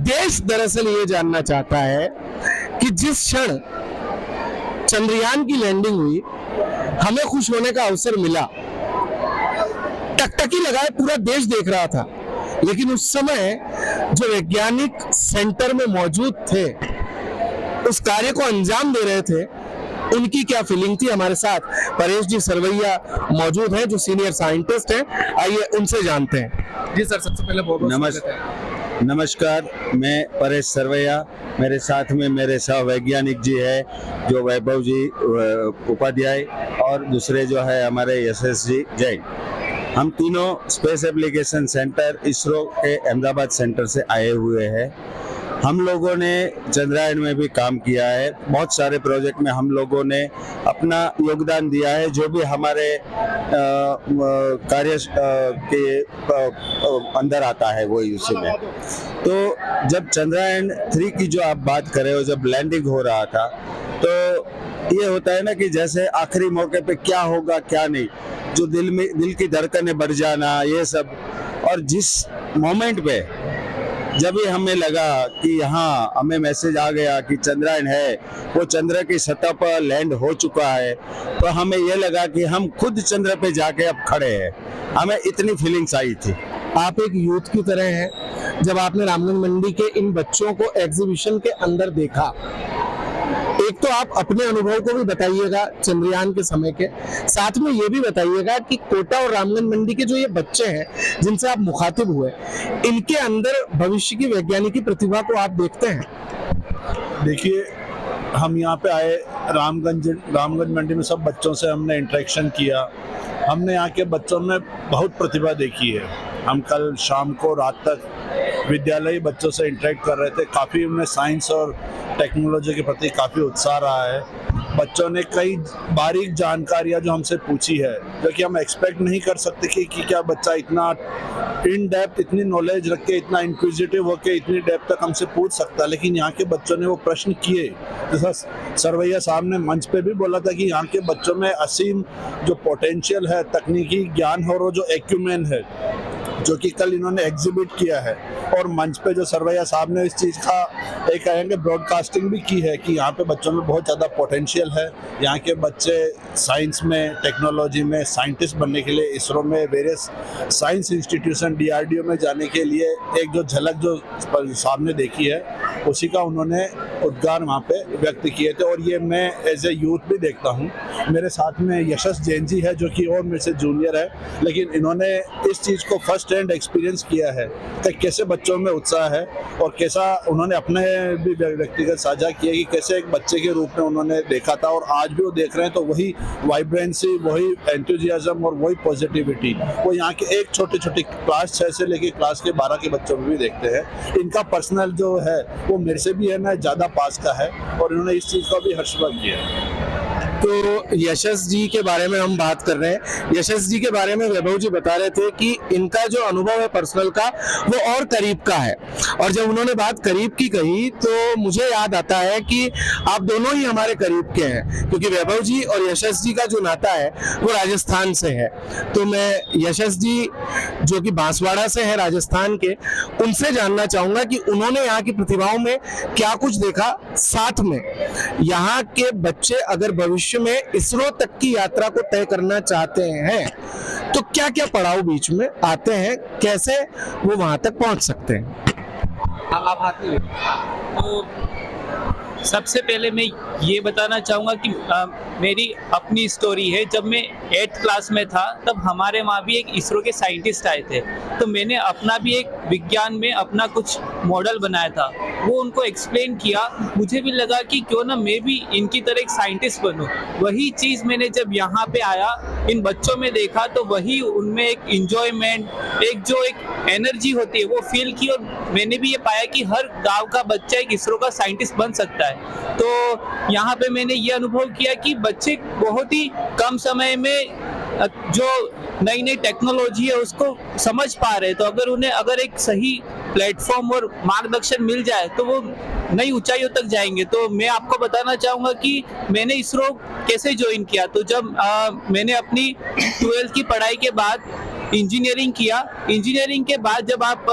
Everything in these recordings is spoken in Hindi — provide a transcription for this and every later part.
देश दरअसल ये जानना चाहता है कि जिस क्षण चंद्रयान की लैंडिंग हुई, हमें खुश होने का अवसर मिला, टकटकी लगाए पूरा देश देख रहा था, लेकिन उस समय जो वैज्ञानिक सेंटर में मौजूद थे, उस कार्य को अंजाम दे रहे थे, उनकी क्या फीलिंग थी। हमारे साथ परेश जी सरवैया मौजूद हैं, जो सीनियर साइंटिस्ट हैं। आइए उनसे जानते हैं। जी सर, सबसे पहले बहुत नमस्कार, मैं परेश सरवैया, मेरे साथ में मेरे सह वैज्ञानिक जी है जो वैभव जी उपाध्याय और दूसरे जो है हमारे यशस जी जैन। हम तीनों स्पेस एप्लीकेशन सेंटर इसरो के अहमदाबाद सेंटर से आए हुए हैं। हम लोगों ने चंद्रयान में भी काम किया है, बहुत सारे प्रोजेक्ट में हम लोगों ने अपना योगदान दिया है, जो भी हमारे कार्य के अंदर आता है वही उसी में। तो जब चंद्रयान 3 की जो आप बात कर रहे हो, जब लैंडिंग हो रहा था, तो ये होता है ना कि जैसे आखिरी मौके पे क्या होगा क्या नहीं, जो दिल की धड़कनें बढ़ जाना, ये सब। और जिस मोमेंट पे जब भी हमें लगा कि यहाँ हमें मैसेज आ गया कि चंद्रयान है वो चंद्र की सतह पर लैंड हो चुका है, तो हमें ये लगा कि हम खुद चंद्र पे जाके अब खड़े हैं। हमें इतनी फीलिंग्स आई थी। आप एक यूथ की तरह हैं, जब आपने रामगंज मंडी के इन बच्चों को एग्जीबिशन के अंदर देखा, एक तो आप अपने अनुभव को भी बताइएगा चंद्रयान के समय के, साथ में ये भी बताइएगा कि कोटा और रामगंज मंडी के जो ये बच्चे हैं जिनसे आप मुखातिब हुए, इनके अंदर भविष्य की वैज्ञानिक प्रतिभा को आप देखते हैं। देखिए, हम यहाँ पे आए, रामगंज मंडी में सब बच्चों से हमने इंटरेक्शन किया। हमने यहाँ के बच्चों में बहुत प्रतिभा देखी है। हम कल शाम को रात तक विद्यालयी बच्चों से इंटरेक्ट कर रहे थे। काफ़ी उनमें साइंस और टेक्नोलॉजी के प्रति काफ़ी उत्साह रहा है। बच्चों ने कई बारीक जानकारियाँ जो हमसे पूछी है, जो कि हम एक्सपेक्ट नहीं कर सकते कि क्या बच्चा इतना इन डेप्थ, इतनी नॉलेज रख के, इतना इंक्विजिटिव होकर इतनी डेप्थ तक हमसे पूछ सकता है। लेकिन यहाँ के बच्चों ने वो प्रश्न किए। जैसा सरवैया साहब ने मंच पे भी बोला था कि यहाँ के बच्चों में असीम जो पोटेंशियल है, तकनीकी ज्ञान और वो जो एक्यूमेन है, जो कि कल इन्होंने एग्जिबिट किया है। और मंच पे जो सरवैया साहब ने इस चीज़ का एक कहेंगे ब्रॉडकास्टिंग भी की है कि यहाँ पे बच्चों में बहुत ज़्यादा पोटेंशियल है। यहाँ के बच्चे साइंस में, टेक्नोलॉजी में साइंटिस्ट बनने के लिए इसरो में, वेरियस साइंस इंस्टीट्यूशन DRDO में जाने के लिए एक जो झलक जो सामने देखी है, उसी का उन्होंने उद्गार वहाँ पे व्यक्त किए थे। और ये मैं एज ए यूथ भी देखता हूँ। मेरे साथ में यशस जैन जी है, जो कि और मेरे से जूनियर है, लेकिन इन्होंने इस चीज़ को फर्स्ट हैंड एक्सपीरियंस किया है कि कैसे बच्चों में उत्साह है और कैसा उन्होंने अपने भी व्यक्तिगत साझा किया कि कैसे एक बच्चे के रूप में उन्होंने देखा था और आज भी वो देख रहे हैं। तो वही वाइब्रेंसी, वही एंथुजियाज्म और वही पॉजिटिविटी वो यहाँ के एक छोटे छोटे क्लास 6 से लेके क्लास के 12 के बच्चों में भी देखते हैं। इनका पर्सनल जो है वो मेरे से भी है ना ज़्यादा पास का है और इन्होंने इस चीज़ का भी हर्षवर्धन किया है। तो यशस जी के बारे में हम बात कर रहे हैं। यशस जी के बारे में वैभव जी बता रहे थे कि इनका जो अनुभव है पर्सनल का, वो और करीब का है। और जब उन्होंने बात करीब की कही, तो मुझे याद आता है कि आप दोनों ही हमारे करीब के हैं, क्योंकि वैभव जी और यशस जी का जो नाता है वो राजस्थान से है। तो मैं यशस जी, जो कि बांसवाड़ा से है राजस्थान के, उनसे जानना चाहूंगा कि उन्होंने यहाँ की प्रतिभाओं में क्या कुछ देखा। साथ में यहाँ के बच्चे अगर भविष्य में इसरो तक की यात्रा को तय करना चाहते हैं, तो क्या क्या पड़ाव बीच में आते हैं, कैसे वो वहां तक पहुंच सकते हैं। आप हाथ में तो सबसे पहले मैं ये बताना चाहूँगा कि मेरी अपनी स्टोरी है। जब मैं 8th क्लास में था, तब हमारे वहाँ भी एक इसरो के साइंटिस्ट आए थे। तो मैंने अपना भी एक विज्ञान में अपना कुछ मॉडल बनाया था, वो उनको एक्सप्लेन किया। मुझे भी लगा कि क्यों ना मैं भी इनकी तरह एक साइंटिस्ट बनूं। वही चीज़ मैंने जब यहाँ पे आया, इन बच्चों में देखा, तो वही उनमें एक इंजॉयमेंट, एक जो एक एनर्जी होती है वो फील की। और मैंने भी ये पाया कि हर गाँव का बच्चा एक इसरो का साइंटिस्ट बन सकता है। तो यहाँ पे मैंने ये अनुभव किया कि बच्चे बहुत ही कम समय में जो नई नई टेक्नोलॉजी है उसको समझ पा रहे। तो अगर एक सही प्लेटफॉर्म और मार्गदर्शन मिल जाए तो वो नई ऊंचाइयों तक जाएंगे। तो मैं आपको बताना चाहूँगा कि मैंने इसरो कैसे ज्वाइन किया। तो जब मैंने अपनी 12th की पढ़ाई के बाद इंजीनियरिंग किया, इंजीनियरिंग के बाद जब आप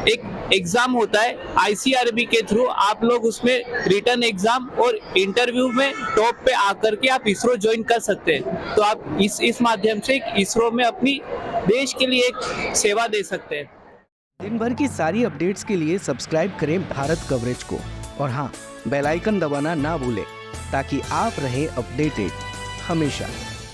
एक एग्जाम होता है ICRB के थ्रू, आप लोग उसमें रिटर्न एग्जाम और इंटरव्यू में टॉप पे आकर के आप इसरो ज्वाइन कर सकते हैं। तो आप इस माध्यम से इसरो में अपनी देश के लिए एक सेवा दे सकते हैं। दिन भर की सारी अपडेट्स के लिए सब्सक्राइब करें भारत कवरेज को और हाँ, बेल आइकन दबाना ना भूलें ताकि आप रहे अपडेटेड हमेशा।